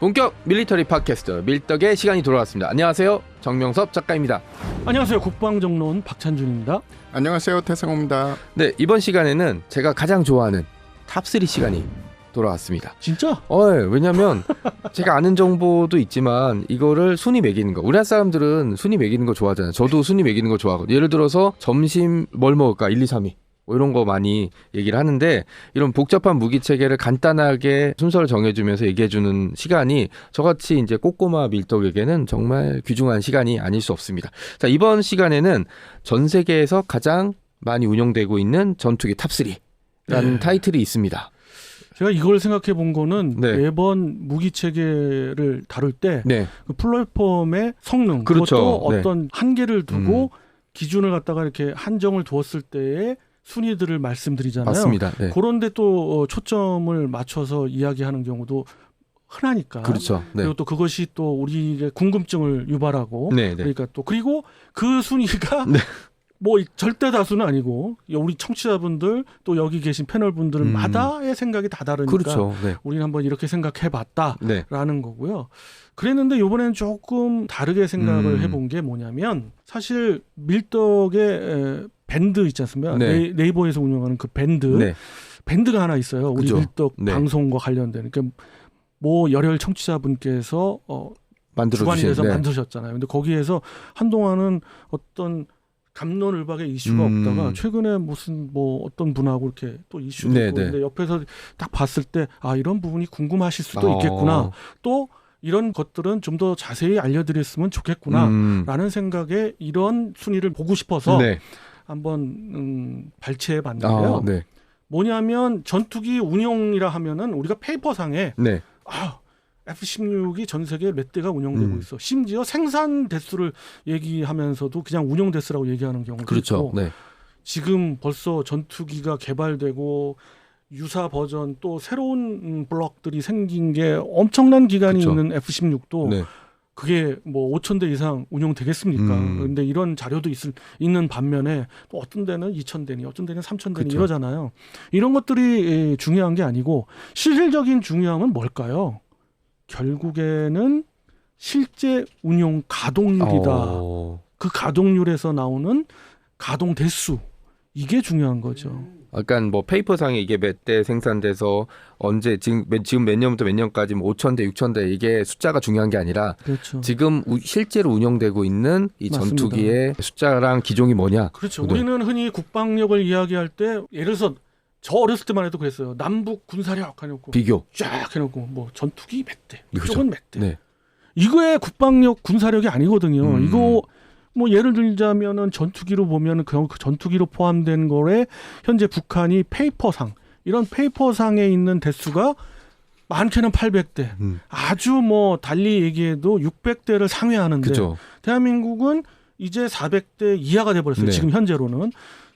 본격 밀리터리 팟캐스트 밀떡의 시간이 돌아왔습니다. 안녕하세요, 정명섭 작가입니다. 안녕하세요, 국방정론 박찬준입니다. 안녕하세요, 태상호입니다. 네, 이번 시간에는 제가 가장 좋아하는 탑3 시간이 돌아왔습니다. 진짜? 왜냐면 제가 아는 정보도 있지만 이거를 순위 매기는 거, 우리나라 사람들은 순위 매기는 거 좋아하잖아요. 저도 순위 매기는 거 좋아하거든요. 예를 들어서 점심 뭘 먹을까 1, 2, 3위 뭐 이런 거 많이 얘기를 하는데, 이런 복잡한 무기 체계를 간단하게 순서를 정해주면서 얘기해주는 시간이 저같이 이제 꼬꼬마 밀떡에게는 정말 귀중한 시간이 아닐 수 없습니다. 자, 이번 시간에는 전 세계에서 가장 많이 운영되고 있는 전투기 탑3라는 타이틀이 있습니다. 제가 이걸 생각해 본 거는 네. 매번 무기 체계를 다룰 때 네, 그 플랫폼의 성능, 그렇죠. 그것도 네. 어떤 한계를 두고 기준을 갖다가 이렇게 한정을 두었을 때의 순위들을 말씀드리잖아요. 맞습니다. 네. 그런데 또 초점을 맞춰서 이야기하는 경우도 흔하니까. 그렇죠. 네. 그리고 또 그것이 또 우리의 궁금증을 유발하고. 네, 네. 그러니까 또 그리고 그 순위가 네. 뭐 절대 다수는 아니고 우리 청취자분들 또 여기 계신 패널분들마다의 생각이 다 다르니까 그렇죠. 네. 우리는 한번 이렇게 생각해봤다라는 네. 거고요. 그랬는데 이번에는 조금 다르게 생각을 해본 게 뭐냐면, 사실 밀떡의 밴드 있지 않습니까? 네. 네이버에서 운영하는 그 밴드, 네. 밴드가 하나 있어요. 우리 그죠. 밀떡 네. 방송과 관련된. 그러니까 뭐 열혈 청취자분께서 주관이 돼서 네. 만드셨잖아요. 근데 거기에서 한동안은 어떤 갑론을박의 이슈가 없다가 최근에 무슨 뭐 어떤 분하고 이렇게 또 이슈도 네, 있고, 네. 근데 옆에서 딱 봤을 때 이런 부분이 궁금하실 수도 있겠구나. 또 이런 것들은 좀 더 자세히 알려드렸으면 좋겠구나 라는 생각에 이런 순위를 보고 싶어서 네. 한번 발췌해 봤는데요. 네. 뭐냐면 전투기 운용이라 하면은 우리가 페이퍼상에 네. F-16이 전 세계에 몇 대가 운영되고 있어. 심지어 생산 대수를 얘기하면서도 그냥 운용 대수라고 얘기하는 경우도 그렇죠. 있고, 네. 지금 벌써 전투기가 개발되고 유사 버전 또 새로운 블록들이 생긴 게 엄청난 기간이 그쵸. 있는 F-16도 네. 그게 뭐 5,000대 이상 운용되겠습니까? 그런데 이런 자료도 있는 반면에 또 어떤 데는 2,000대니 어떤 데는 3,000대니 그쵸. 이러잖아요. 이런 것들이 중요한 게 아니고 실질적인 중요함은 뭘까요? 결국에는 실제 운용 가동률이다. 그 가동률에서 나오는 가동 대수, 이게 중요한 거죠. 그러니까 뭐 페이퍼상에 이게 몇 대 생산돼서 언제 지금 몇 년부터 몇 년까지 뭐 5,000대, 6,000대 이게 숫자가 중요한 게 아니라 그렇죠. 지금 실제로 운영되고 있는 이 맞습니다. 전투기의 숫자랑 기종이 뭐냐. 그렇죠. 네. 우리는 흔히 국방력을 이야기할 때 예를 들어서 저 어렸을 때만 해도 그랬어요. 남북 군사력 해놓고 비교. 쫙 해놓고 뭐 전투기 몇 대, 그렇죠. 이쪽은 몇 대. 네. 이거의 국방력 군사력이 아니거든요. 이거 뭐 예를 들자면은 전투기로 보면 그 전투기로 포함된 거에 현재 북한이 페이퍼상, 이런 페이퍼상에 있는 대수가 많게는 800대, 아주 뭐 달리 얘기해도 600대를 상회하는데 그렇죠. 대한민국은 이제 400대 이하가 돼버렸어요. 네. 지금 현재로는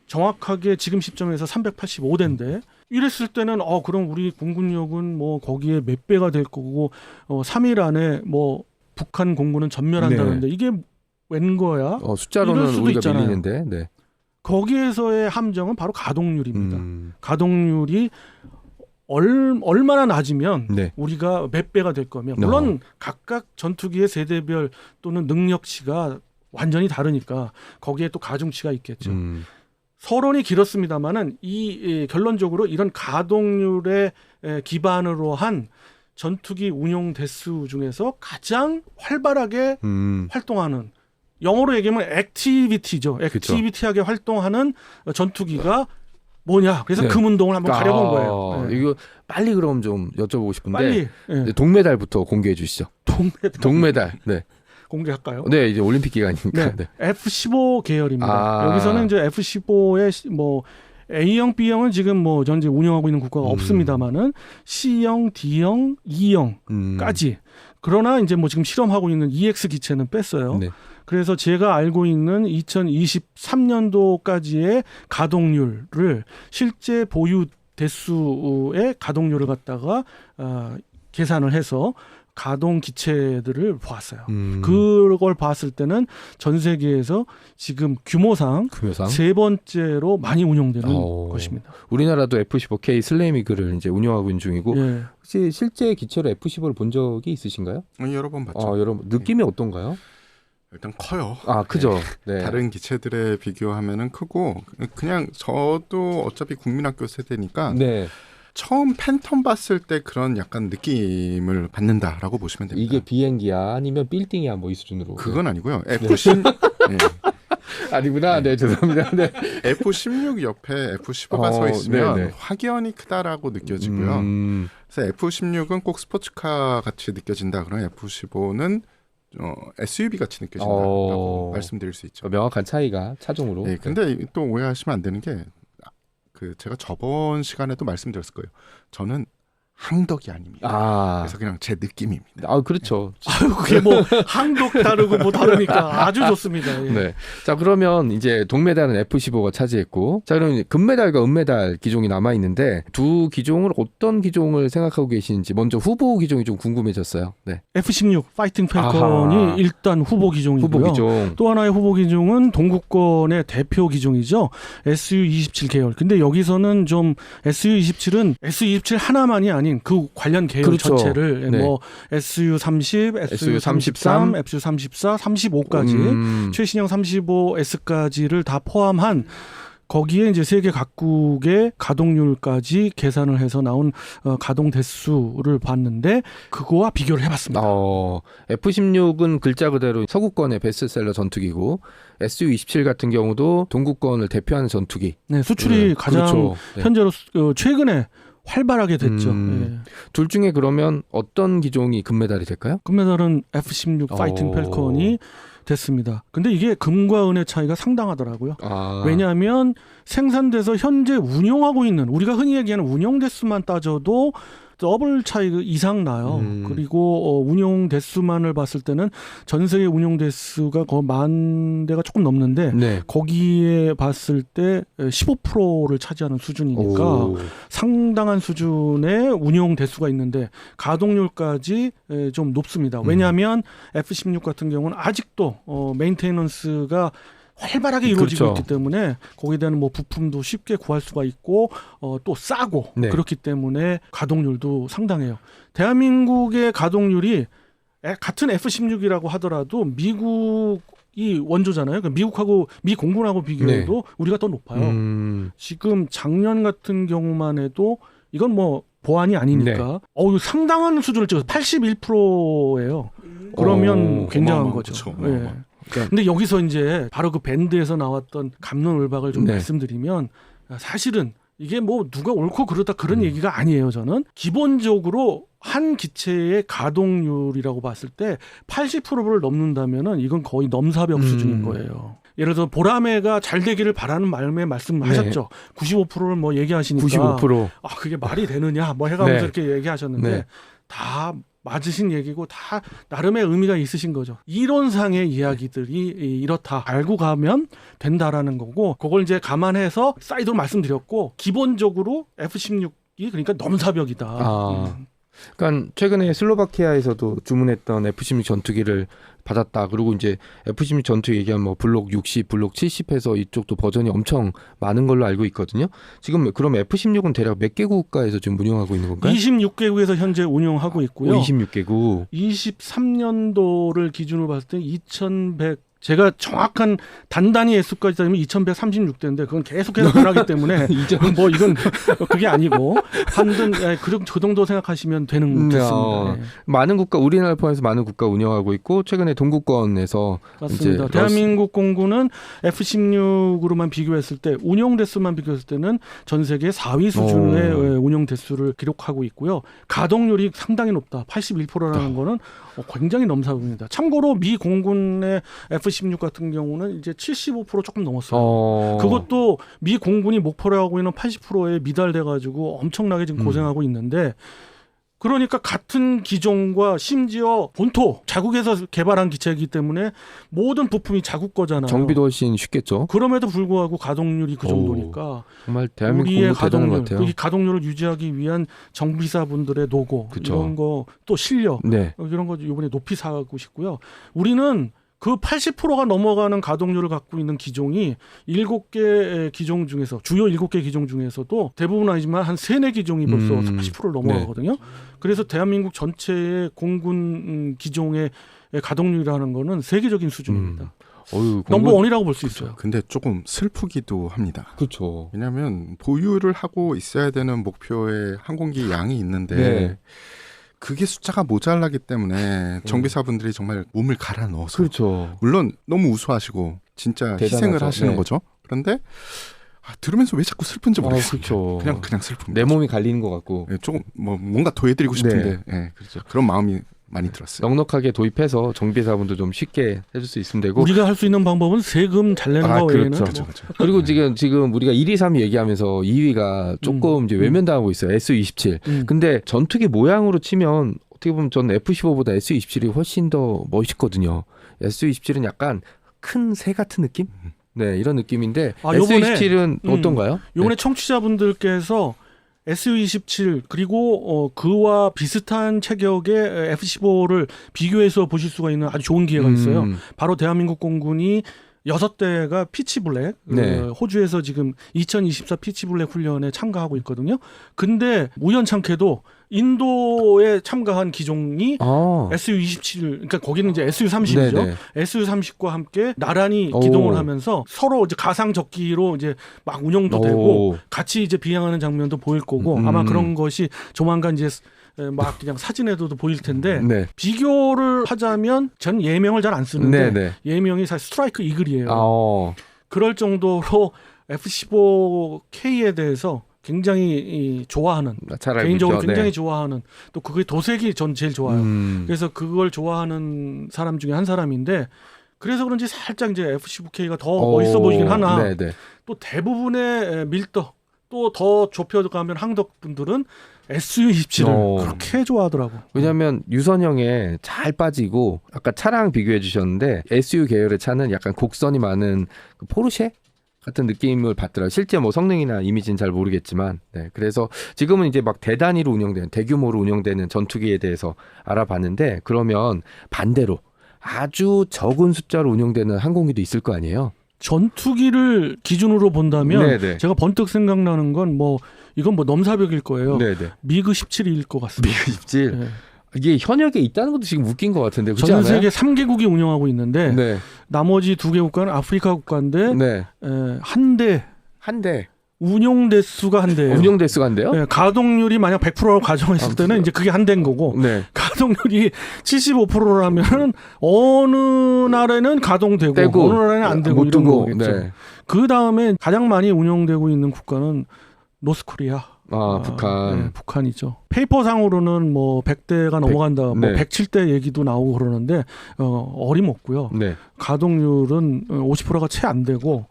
정확하게 지금 시점에서 385대인데 이랬을 때는 그럼 우리 공군력은 뭐 거기에 몇 배가 될 거고 3일 안에 뭐 북한 공군은 전멸한다는데 이게 웬 거야? 숫자로는 수도 우리가 있잖아요. 밀리는데. 네. 거기에서의 함정은 바로 가동률입니다. 가동률이 얼마나 낮으면 네. 우리가 몇 배가 될 거면, 물론 각각 전투기의 세대별 또는 능력치가 완전히 다르니까 거기에 또 가중치가 있겠죠. 서론이 길었습니다만은 이 결론적으로 이런 가동률에 기반으로 한 전투기 운용 대수 중에서 가장 활발하게 활동하는, 영어로 얘기하면 액티비티죠. 액티비티하게 활동하는 전투기가 뭐냐. 그래서 네. 금운동을 한번 가려본 거예요. 네. 이거 빨리 그럼 좀 여쭤보고 싶은데. 빨리 네. 동메달부터 공개해 주시죠. 동메달. 네. 공개할까요? 네, 이제 올림픽 기간이니까. 네. 네. F-15 계열입니다. 여기서는 이제 F-15의 뭐 A형, B형은 지금 뭐 전제 운영하고 있는 국가가 없습니다만은 C형, D형, E형까지. 그러나 이제 뭐 지금 실험하고 있는 EX 기체는 뺐어요. 네. 그래서 제가 알고 있는 2023년도까지의 가동률을 실제 보유 대수의 가동률을 갖다가 계산을 해서 가동 기체들을 보았어요. 그걸 봤을 때는 전 세계에서 지금 규모상 세 번째로 많이 운용되는 것입니다. 우리나라도 F-15K 슬레이미그를 이제 운영하고 있는 중이고 예. 혹시 실제 기체로 F-15를 본 적이 있으신가요? 여러 번 봤죠. 여러분 느낌이 어떤가요? 일단 커요. 크죠. 네. 다른 기체들에 비교하면은 크고 그냥 저도 어차피 국민학교 세대니까 네. 처음 팬텀 봤을 때 그런 약간 느낌을 받는다라고 보시면 됩니다. 이게 비행기야 아니면 빌딩이야 뭐 이 수준으로. 그건 아니고요. F-16 네. 아니구나. 네, 죄송합니다. 네. F-16 옆에 F-15가 서 있으면 네네. 확연히 크다라고 느껴지고요. 그래서 F-16은 꼭 스포츠카 같이 느껴진다. 그러면 F-15는 SUV 같이 느껴진다라고 말씀드릴 수 있죠. 명확한 차이가 차종으로. 네, 근데 또 오해하시면 안 되는 게 제가 저번 시간에도 말씀드렸을 거예요. 저는 항덕이 아닙니다. 그래서 그냥 제 느낌입니다. 그렇죠. 그게 뭐 항독 다르고 뭐 다르니까 아주 좋습니다. 예. 네. 자, 그러면 이제 동메달은 F-15가 차지했고, 자, 그럼 금메달과 은메달 기종이 남아 있는데 두 기종을 어떤 기종을 생각하고 계시는지 먼저 후보 기종이 좀 궁금해졌어요. 네. F-16 파이팅 펠컨이 일단 후보 기종이고요. 후보 기종. 또 하나의 후보 기종은 동구권의 대표 기종이죠. Su-27 계열. 근데 여기서는 좀 Su-27은 Su-27 하나만이 아닌 그 관련 계열 그렇죠. 전체를 네. 뭐 Su-30, Su-33, Su-34, 35까지 최신형 35S까지를 다 포함한 거기에 이제 세계 각국의 가동률까지 계산을 해서 나온 가동 대수를 봤는데 그거와 비교를 해봤습니다. F-16은 글자 그대로 서구권의 베스트셀러 전투기고 Su-27 같은 경우도 동구권을 대표하는 전투기. 네, 수출이 가장 그렇죠. 네. 현재로 최근에 활발하게 됐죠. 예. 둘 중에 그러면 어떤 기종이 금메달이 될까요? 금메달은 F-16 파이팅 펠컨이 됐습니다. 근데 이게 금과 은의 차이가 상당하더라고요. 왜냐하면 생산돼서 현재 운용하고 있는 우리가 흔히 얘기하는 운용 대수만 따져도 더블 차이 이상 나요. 그리고 운용 대수만을 봤을 때는 전 세계 운용 대수가 거의 10,000대가 조금 넘는데 네. 거기에 봤을 때 15%를 차지하는 수준이니까 상당한 수준의 운용 대수가 있는데 가동률까지 좀 높습니다. 왜냐하면 F-16 같은 경우는 아직도 메인테너런스가 활발하게 이루어지고 그렇죠. 있기 때문에 거기에 대한 뭐 부품도 쉽게 구할 수가 있고 또 싸고 네. 그렇기 때문에 가동률도 상당해요. 대한민국의 가동률이 같은 F-16이라고 하더라도 미국이 원조잖아요. 그러니까 미국하고 미 공군하고 비교해도 우리가 더 높아요. 지금 작년 같은 경우만 해도 이건 뭐 보안이 아니니까 상당한 수준을 찍어서 81%예요. 그러면 굉장한 거죠. 네. 근데 여기서 이제 바로 그 밴드에서 나왔던 갑론을박을 좀 말씀드리면 사실은 이게 뭐 누가 옳고 그르다 그런 얘기가 아니에요. 저는 기본적으로 한 기체의 가동률이라고 봤을 때 80%를 넘는다면은 이건 거의 넘사벽 수준인 거예요. 예를 들어서 보라매가 잘 되기를 바라는 마음에 말씀하셨죠. 95%를 뭐 얘기하시니까 95%. 그게 말이 되느냐 뭐 해가면서 이렇게 얘기하셨는데 다 맞으신 얘기고 다 나름의 의미가 있으신 거죠. 이론상의 이야기들이 이렇다 알고 가면 된다라는 거고 그걸 이제 감안해서 사이드로 말씀드렸고 기본적으로 F-16이 그러니까 넘사벽이다. 그러니까 최근에 슬로바키아에서도 주문했던 F-16 전투기를 받았다. 그리고 이제 F-16 전투기 얘기하면 뭐 블록 60, 블록 70 해서 이쪽도 버전이 엄청 많은 걸로 알고 있거든요. 지금 그럼 F-16은 대략 몇 개 국가에서 지금 운영하고 있는 건가요? 26개국에서 현재 운영하고 있고요. 26개국. 23년도를 기준으로 봤을 때 2100 제가 정확한 단단히 S까지 따지면 2136대인데 그건 계속해서 변하기 때문에 뭐 이건 그게 아니고 한든 그 정도 생각하시면 되는 됐습니다. 많은 국가 우리나라 포함해서 많은 국가 운영하고 있고 최근에 동구권에서 맞습니다. 대한민국 공군은 F-16으로만 비교했을 때 운용 대수만 비교했을 때는 전 세계 4위 수준의 운용 대수를 기록하고 있고요. 가동률이 상당히 높다. 81%라는 거는 굉장히 넘사벽입니다. 참고로 미 공군의 F-16 같은 경우는 이제 75% 조금 넘었어요. 그것도 미 공군이 목표로 하고 있는 80%에 미달돼가지고 엄청나게 지금 고생하고 있는데 그러니까 같은 기종과 심지어 본토 자국에서 개발한 기체이기 때문에 모든 부품이 자국 거잖아요. 정비도 훨씬 쉽겠죠. 그럼에도 불구하고 가동률이 그 오, 정도니까 정말 대한민국 우리의 공부 대단한 것 가동률, 같아요. 이 가동률을 유지하기 위한 정비사분들의 노고 그쵸. 이런 거 또 실력 네. 이런 거 이번에 높이 사고 싶고요. 우리는 그 80%가 넘어가는 가동률을 갖고 있는 기종이 7개 기종 중에서 주요 7개 기종 중에서도 대부분 아니지만 한 4기종이 벌써 80%를 넘어가거든요. 그래서 대한민국 전체의 공군 기종의 가동률이라는 거는 세계적인 수준입니다. 넘버원이라고 볼 수 있어요. 근데 조금 슬프기도 합니다. 그렇죠. 왜냐하면 보유를 하고 있어야 되는 목표의 항공기 양이 있는데 네. 그게 숫자가 모자라기 때문에 정비사분들이 정말 몸을 갈아 넣어서 그렇죠. 물론 너무 우수하시고 진짜 대단하죠. 희생을 하시는 네. 거죠. 그런데 들으면서 왜 자꾸 슬픈지 모르겠습니다. 그렇죠. 그냥 슬픕니다. 내 몸이 갈리는 것 같고 예, 조금 뭔가 더 해드리고 싶은데 예, 그렇죠. 그런 마음이 많이 들었어요. 넉넉하게 도입해서 정비사분도 좀 쉽게 해줄 수 있으면 되고 우리가 할 수 있는 방법은 세금 잘 내는 거 외에는 그렇죠. 그렇죠. 그리고 지금 우리가 1위, 3위 얘기하면서 2위가 조금 이제 외면당하고 있어요. SU-27. 근데 전투기 모양으로 치면 어떻게 보면 저는 F-15보다 SU-27이 훨씬 더 멋있거든요. SU-27은 약간 큰 새 같은 느낌? 네, 이런 느낌인데 SU-27은 어떤가요? 요번에 청취자분들께서 SU-27 그리고 그와 비슷한 체격의 F-15를 비교해서 보실 수가 있는 아주 좋은 기회가 있어요. 바로 대한민국 공군이 6대가 피치블랙 네. 호주에서 지금 2024 피치블랙 훈련에 참가하고 있거든요. 근데 우연찮게도 인도에 참가한 기종이 SU-27 그러니까 거기는 이제 SU-30이죠. 네네. SU-30과 함께 나란히 기동을 하면서 서로 이제 가상 적기로 이제 막 운영도 되고 같이 이제 비행하는 장면도 보일 거고 아마 그런 것이 조만간 이제 막 그냥 사진에도 보일 텐데 네. 비교를 하자면 전 예명을 잘 안 쓰는데 네네. 예명이 사실 스트라이크 이글이에요. 그럴 정도로 F-15K에 대해서 굉장히 좋아하는 개인적으로 굉장히 좋아하는 또 그게 도색이 전 제일 좋아요. 그래서 그걸 좋아하는 사람 중에 한 사람인데 그래서 그런지 살짝 이제 F-15K가 더 멋있어 보이긴 하나 네네. 또 대부분의 밀도 또 더 좁혀가면 항덕분들은 SU-27을 그렇게 좋아하더라고. 왜냐하면 유선형에 잘 빠지고 아까 차랑 비교해 주셨는데 SU 계열의 차는 약간 곡선이 많은 그 포르쉐 같은 느낌을 받더라고요. 실제 뭐 성능이나 이미지는 잘 모르겠지만 네, 그래서 지금은 이제 막 대단위로 운영되는 대규모로 운영되는 전투기에 대해서 알아봤는데 그러면 반대로 아주 적은 숫자로 운영되는 항공기도 있을 거 아니에요? 전투기를 기준으로 본다면 네네. 제가 번뜩 생각나는 건 이건 넘사벽일 거예요. 네네. 미그 17일 것 같습니다. 미그 17. 네. 이게 현역에 있다는 것도 지금 웃긴 것 같은데 그렇지 전 않아요? 세계 3개국이 운영하고 있는데 네. 나머지 2개 국가는 아프리카 국가인데 네. 한 대 운용 대수가 한 대예요. 운용 대수가 한 대요? 네, 가동률이 만약 100%라고 가정했을 때는 이제 그게 한 대인 거고 네. 가동률이 75%라면 어느 날에는 가동되고 떼고, 어느 날에는 안 되고 못 이런 두고, 거겠죠. 네. 그 다음에 가장 많이 운용되고 있는 국가는 노스코리아. 북한. 네, 북한이죠. 페이퍼상으로는 100대가 넘어간다. 네. 107대 얘기도 나오고 그러는데 어림없고요. 네. 가동률은 50%가 채 안 되고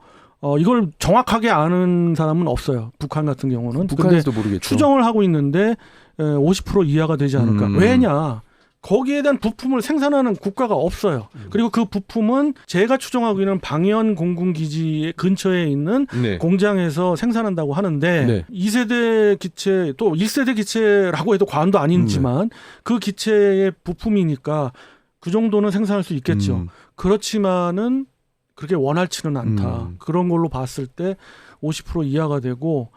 이걸 정확하게 아는 사람은 없어요. 북한 같은 경우는. 북한에서도 모르겠죠. 추정을 하고 있는데 50% 이하가 되지 않을까. 왜냐? 거기에 대한 부품을 생산하는 국가가 없어요. 그리고 그 부품은 제가 추정하고 있는 방연 공군기지 근처에 있는 네. 공장에서 생산한다고 하는데 네. 2세대 기체 또 1세대 기체라고 해도 과언도 아니지만 그 기체의 부품이니까 그 정도는 생산할 수 있겠죠. 그렇지만은 그렇게 원활치는 않다. 그런 걸로 봤을 때 50% 이하가 되고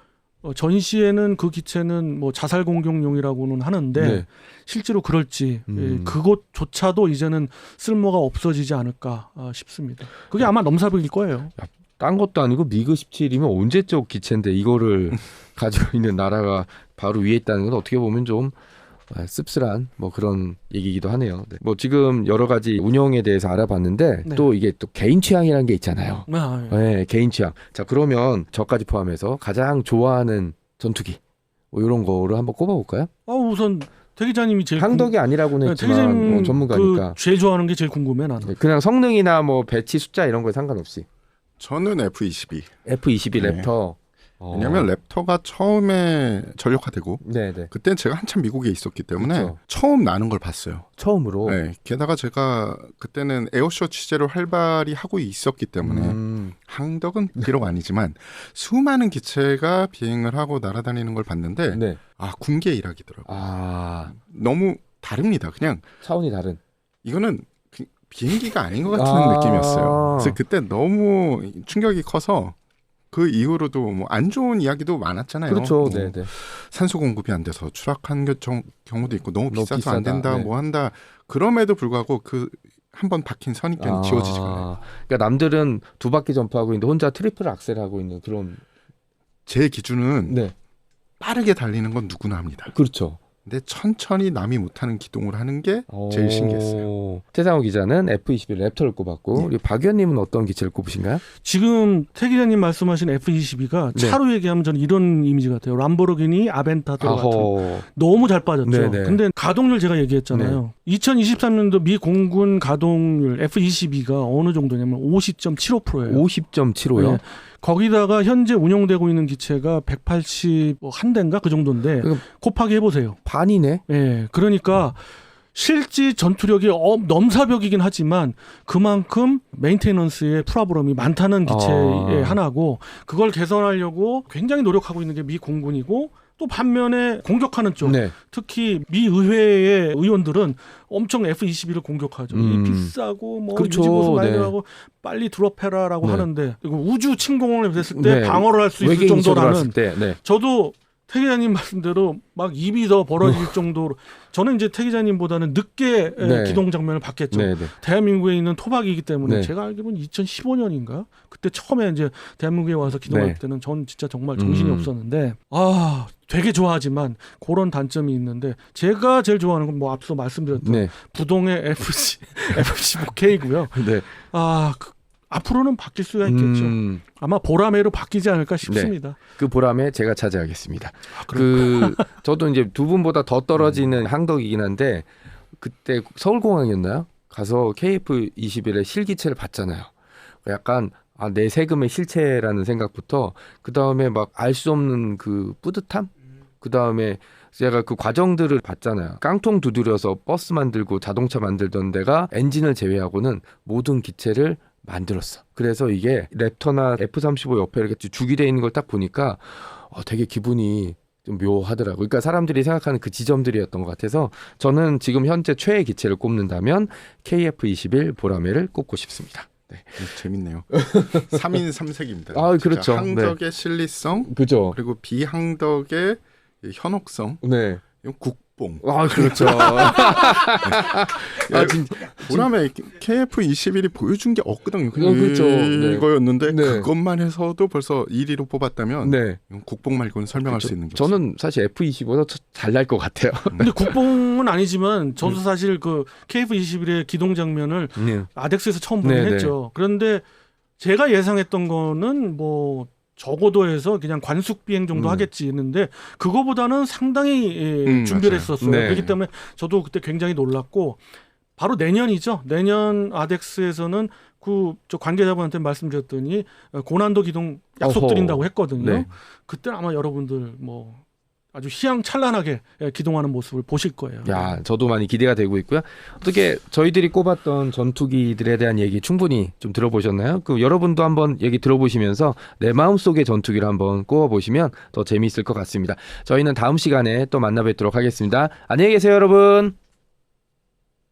전시에는 그 기체는 자살 공격용이라고는 하는데 네. 실제로 그럴지 그것조차도 이제는 쓸모가 없어지지 않을까 싶습니다. 그게 아마 넘사벽일 거예요. 딴 것도 아니고 미그 17이면 언제적 기체인데 이거를 가지고 있는 나라가 바로 위에 있다는 건 어떻게 보면 좀 씁쓸한 그런 얘기이기도 하네요. 네. 지금 여러 가지 운영에 대해서 알아봤는데 네. 또 이게 또 개인 취향이라는 게 있잖아요. 네. 네, 개인 취향. 자, 그러면 저까지 포함해서 가장 좋아하는 전투기 이런 거를 한번 꼽아볼까요? 우선 태 기자님이 제일 항덕이 아니라고는 했지만 전문가니까. 제일 좋아하는 게 제일 궁금해 나는. 네, 그냥 성능이나 배치 숫자 이런 거에 상관없이. 저는 F-22. F-22 네. 랩터. 왜냐하면 랩터가 처음에 전력화되고 네네. 그때는 제가 한참 미국에 있었기 때문에 그쵸. 처음 나는 걸 봤어요. 처음으로. 네, 게다가 제가 그때는 에어쇼 취재를 활발히 하고 있었기 때문에 항덕은 비록 아니지만 수많은 기체가 비행을 하고 날아다니는 걸 봤는데 네. 아 군계 일학이더라고요. 아 너무 다릅니다. 그냥 차원이 다른. 이거는 비행기가 아닌 것 같은 느낌이었어요. 그래서 그때 너무 충격이 커서 그 이후로도 뭐 안 좋은 이야기도 많았잖아요. 그렇죠. 뭐 네네. 산소 공급이 안 돼서 추락한 경우도 있고 너무 너무 비싸서 안 비싸다. 된다 네. 뭐 한다. 그럼에도 불구하고 그 한 번 박힌 선입견이 지워지지가 않아요. 그러니까 남들은 2바퀴 점프하고 있는데 혼자 트리플 악셀 하고 있는 그런. 제 기준은 네. 빠르게 달리는 건 누구나 합니다. 그렇죠. 근데 천천히 남이 못하는 기동을 하는 게 제일 신기했어요. 태상호 기자는 F21 랩터를 꼽았고 네. 우리 박 의원님은 어떤 기체를 꼽으신가요? 지금 태 기자님 말씀하신 F22가 네. 차로 얘기하면 저는 이런 이미지 같아요. 람보르기니 아벤타도 같은. 너무 잘 빠졌죠. 네네. 근데 가동률 제가 얘기했잖아요. 2023년도 미 공군 가동률 F22가 어느 정도냐면 50.75%예요. 50.75요. 네. 거기다가 현재 운용되고 있는 기체가 181대인가 그 정도인데 그럼 곱하기 해보세요. 반이네. 예, 그러니까 실제 전투력이 넘사벽이긴 하지만 그만큼 메인테너런스의 프로브럼이 많다는 기체의 하나고 그걸 개선하려고 굉장히 노력하고 있는 게 미 공군이고 또 반면에 공격하는 쪽 네. 특히 미 의회의 의원들은 엄청 F-22를 공격하죠. 이 비싸고 뭐 그렇죠. 유지보수 많이 네. 들어가고 빨리 드롭해라라고 네. 하는데 이거 우주 침공을 했을 때 네. 방어를 할 수 있을 외계인 정도라는 했을 때. 네. 저도 태 기자님 말씀대로 막 입이 더 벌어질 정도로 저는 이제 태 기자님보다는 늦게 네. 기동 장면을 봤겠죠. 네, 네. 대한민국에 있는 토박이기 때문에 네. 제가 알기로는 2015년인가 그때 처음에 이제 대한민국에 와서 기동할 네. 때는 전 진짜 정말 정신이 없었는데 되게 좋아하지만 그런 단점이 있는데 제가 제일 좋아하는 건 뭐 앞서 말씀드렸던 네. 부동의 F-15K고요. 네. 앞으로는 바뀔 수가 있겠죠. 아마 보라매로 바뀌지 않을까 네. 싶습니다. 그 보람에 제가 차지하겠습니다. 저도 이제 두 분보다 더 떨어지는 항덕이긴 한데 그때 서울공항이었나요? 가서 KF-21의 실기체를 봤잖아요. 약간 내 세금의 실체라는 생각부터 그 다음에 막 알 수 없는 그 뿌듯함? 그 다음에 제가 그 과정들을 봤잖아요. 깡통 두드려서 버스 만들고 자동차 만들던 데가 엔진을 제외하고는 모든 기체를 만들었어. 그래서 이게 랩터나 F-35 옆에 이렇게 주기돼 있는 걸 딱 보니까 되게 기분이 좀 묘하더라고요. 그러니까 사람들이 생각하는 그 지점들이었던 것 같아서 저는 지금 현재 최애 기체를 꼽는다면 KF-21 보라매를 꼽고 싶습니다. 네. 재밌네요. 3인 3색입니다. 그렇죠. 항덕의 실리성, 그죠. 그리고 비항덕의 현혹성, 네. 이건 국뽕. 그렇죠. 보람에 KF-21이 보여준 게 없거든요. 그냥 그렇죠. 네. 이거였는데 네. 그것만 해서도 벌써 1위로 뽑았다면 네. 이건 국뽕 말고는 설명할 수 있는 게 저는 사실 F-25보다 잘 날 것 같아요. 근데 국뽕은 아니지만 저도 사실 그 KF-21의 기동 장면을 아덱스에서 처음 보긴 네네. 했죠. 그런데 제가 예상했던 거는 뭐 적어도 해서 그냥 관숙 비행 정도 하겠지 했는데 그거보다는 상당히 준비를 맞아요. 했었어요. 네. 그렇기 때문에 저도 그때 굉장히 놀랐고 바로 내년이죠. 내년 아덱스에서는 저 관계자분한테 말씀드렸더니 고난도 기동 약속드린다고 했거든요. 네. 그때는 아마 여러분들 뭐 아주 희양찬란하게 기동하는 모습을 보실 거예요. 저도 많이 기대가 되고 있고요. 어떻게 저희들이 꼽았던 전투기들에 대한 얘기 충분히 좀 들어보셨나요? 여러분도 한번 얘기 들어보시면서 내 마음속의 전투기를 한번 꼽아보시면 더 재미있을 것 같습니다. 저희는 다음 시간에 또 만나 뵙도록 하겠습니다. 안녕히 계세요, 여러분.